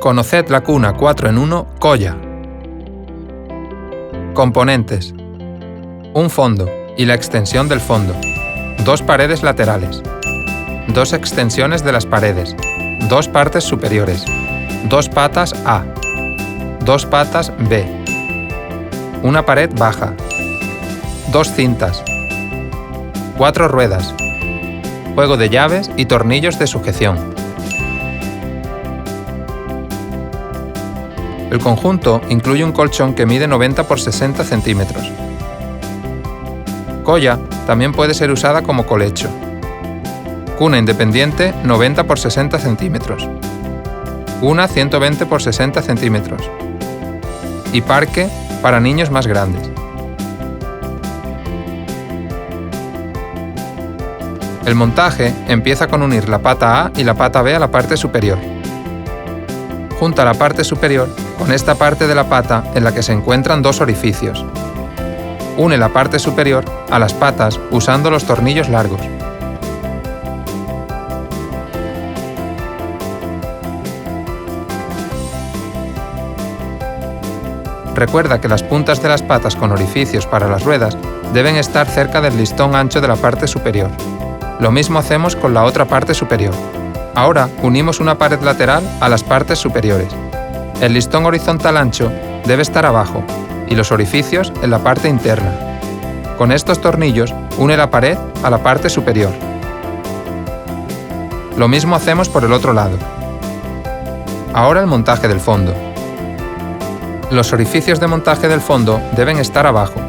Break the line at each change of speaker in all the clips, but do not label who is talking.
Conoced la cuna 4x1 Colla. Componentes: un fondo y la extensión del fondo, 2 paredes laterales, 2 extensiones de las paredes, 2 partes superiores, 2 patas A, 2 patas B, una pared baja, 2 cintas, 4 ruedas, juego de llaves y tornillos de sujeción. El conjunto incluye un colchón que mide 90 x 60 centímetros. Colla también puede ser usada como colecho. Cuna independiente 90 x 60 centímetros. Cuna 120 x 60 centímetros. Y parque para niños más grandes. El montaje empieza con unir la pata A y la pata B a la parte superior. Junta la parte superior con esta parte de la pata en la que se encuentran 2 orificios. Une la parte superior a las patas usando los tornillos largos. Recuerda que las puntas de las patas con orificios para las ruedas deben estar cerca del listón ancho de la parte superior. Lo mismo hacemos con la otra parte superior. Ahora unimos una pared lateral a las partes superiores. El listón horizontal ancho debe estar abajo y los orificios en la parte interna. Con estos tornillos une la pared a la parte superior. Lo mismo hacemos por el otro lado. Ahora el montaje del fondo. Los orificios de montaje del fondo deben estar abajo.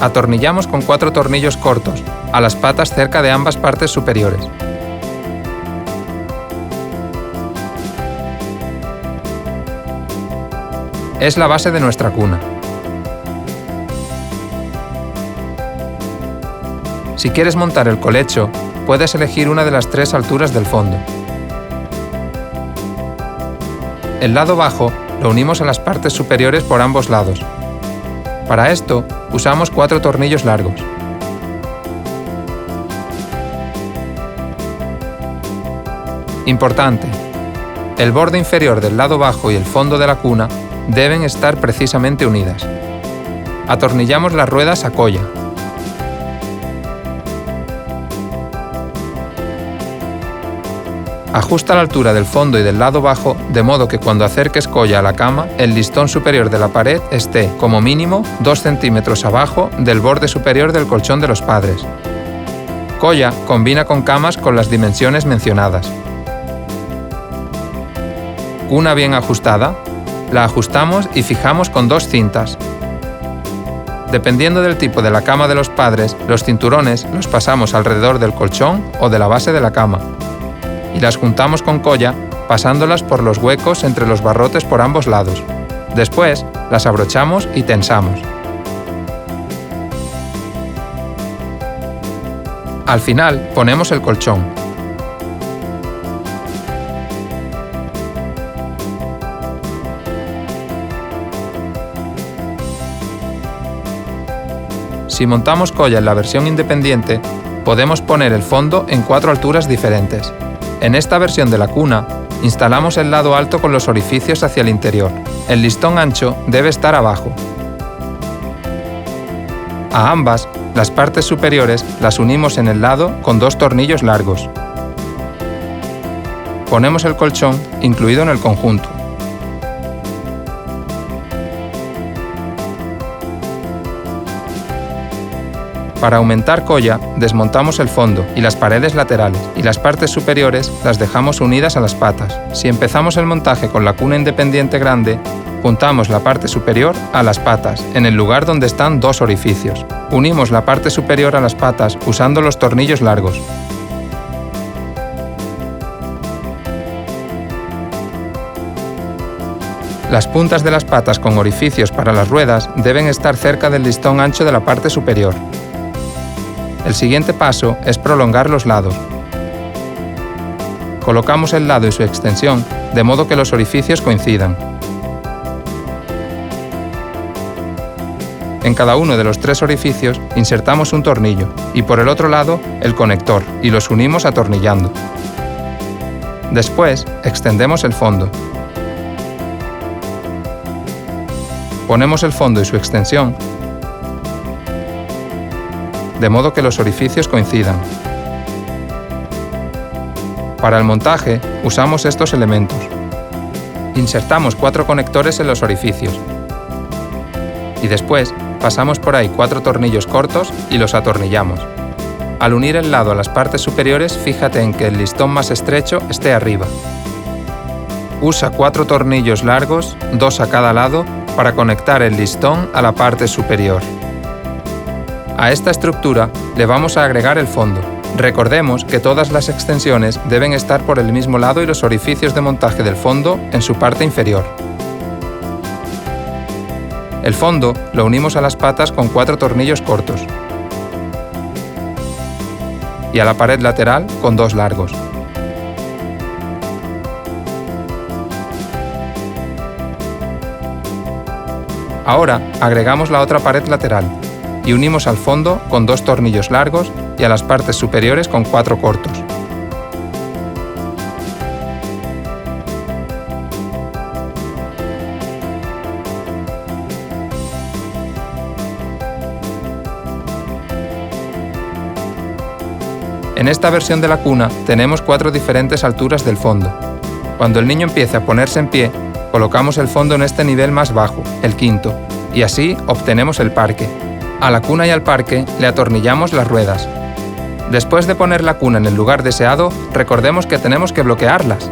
Atornillamos con 4 tornillos cortos a las patas cerca de ambas partes superiores. Es la base de nuestra cuna. Si quieres montar el colecho, puedes elegir una de las 3 alturas del fondo. El lado bajo lo unimos a las partes superiores por ambos lados. Para esto, usamos 4 tornillos largos. Importante: el borde inferior del lado bajo y el fondo de la cuna deben estar precisamente unidas. Atornillamos las ruedas a colla. Ajusta la altura del fondo y del lado bajo de modo que cuando acerques colla a la cama, el listón superior de la pared esté, como mínimo, 2 centímetros abajo del borde superior del colchón de los padres. Colla combina con camas con las dimensiones mencionadas. Cuna bien ajustada, la ajustamos y fijamos con 2 cintas. Dependiendo del tipo de la cama de los padres, los cinturones los pasamos alrededor del colchón o de la base de la cama y las juntamos con colla pasándolas por los huecos entre los barrotes por ambos lados. Después las abrochamos y tensamos. Al final ponemos el colchón. Si montamos colla en la versión independiente, podemos poner el fondo en 4 alturas diferentes. En esta versión de la cuna, instalamos el lado alto con los orificios hacia el interior. El listón ancho debe estar abajo. A ambas, las partes superiores las unimos en el lado con 2 tornillos largos. Ponemos el colchón incluido en el conjunto. Para aumentar colla, desmontamos el fondo y las paredes laterales, y las partes superiores las dejamos unidas a las patas. Si empezamos el montaje con la cuna independiente grande, juntamos la parte superior a las patas, en el lugar donde están 2 orificios. Unimos la parte superior a las patas usando los tornillos largos. Las puntas de las patas con orificios para las ruedas deben estar cerca del listón ancho de la parte superior. El siguiente paso es prolongar los lados. Colocamos el lado y su extensión de modo que los orificios coincidan. En cada uno de los 3 orificios insertamos un tornillo y por el otro lado el conector y los unimos atornillando. Después, extendemos el fondo. Ponemos el fondo y su extensión, de modo que los orificios coincidan. Para el montaje, usamos estos elementos. Insertamos 4 conectores en los orificios. Y después, pasamos por ahí 4 tornillos cortos y los atornillamos. Al unir el lado a las partes superiores, fíjate en que el listón más estrecho esté arriba. Usa 4 tornillos largos, 2 a cada lado, para conectar el listón a la parte superior. A esta estructura le vamos a agregar el fondo. Recordemos que todas las extensiones deben estar por el mismo lado y los orificios de montaje del fondo en su parte inferior. El fondo lo unimos a las patas con 4 tornillos cortos y a la pared lateral con 2 largos. Ahora agregamos la otra pared lateral y unimos al fondo con 2 tornillos largos y a las partes superiores con 4 cortos. En esta versión de la cuna tenemos 4 diferentes alturas del fondo. Cuando el niño empiece a ponerse en pie, colocamos el fondo en este nivel más bajo, el quinto, y así obtenemos el parque. A la cuna y al parque le atornillamos las ruedas. Después de poner la cuna en el lugar deseado, recordemos que tenemos que bloquearlas.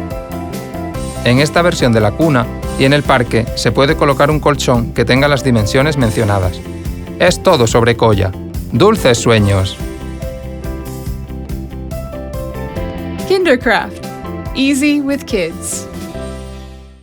En esta versión de la cuna y en el parque se puede colocar un colchón que tenga las dimensiones mencionadas. Es todo sobre Koya. ¡Dulces sueños!
Kindercraft. Easy with kids.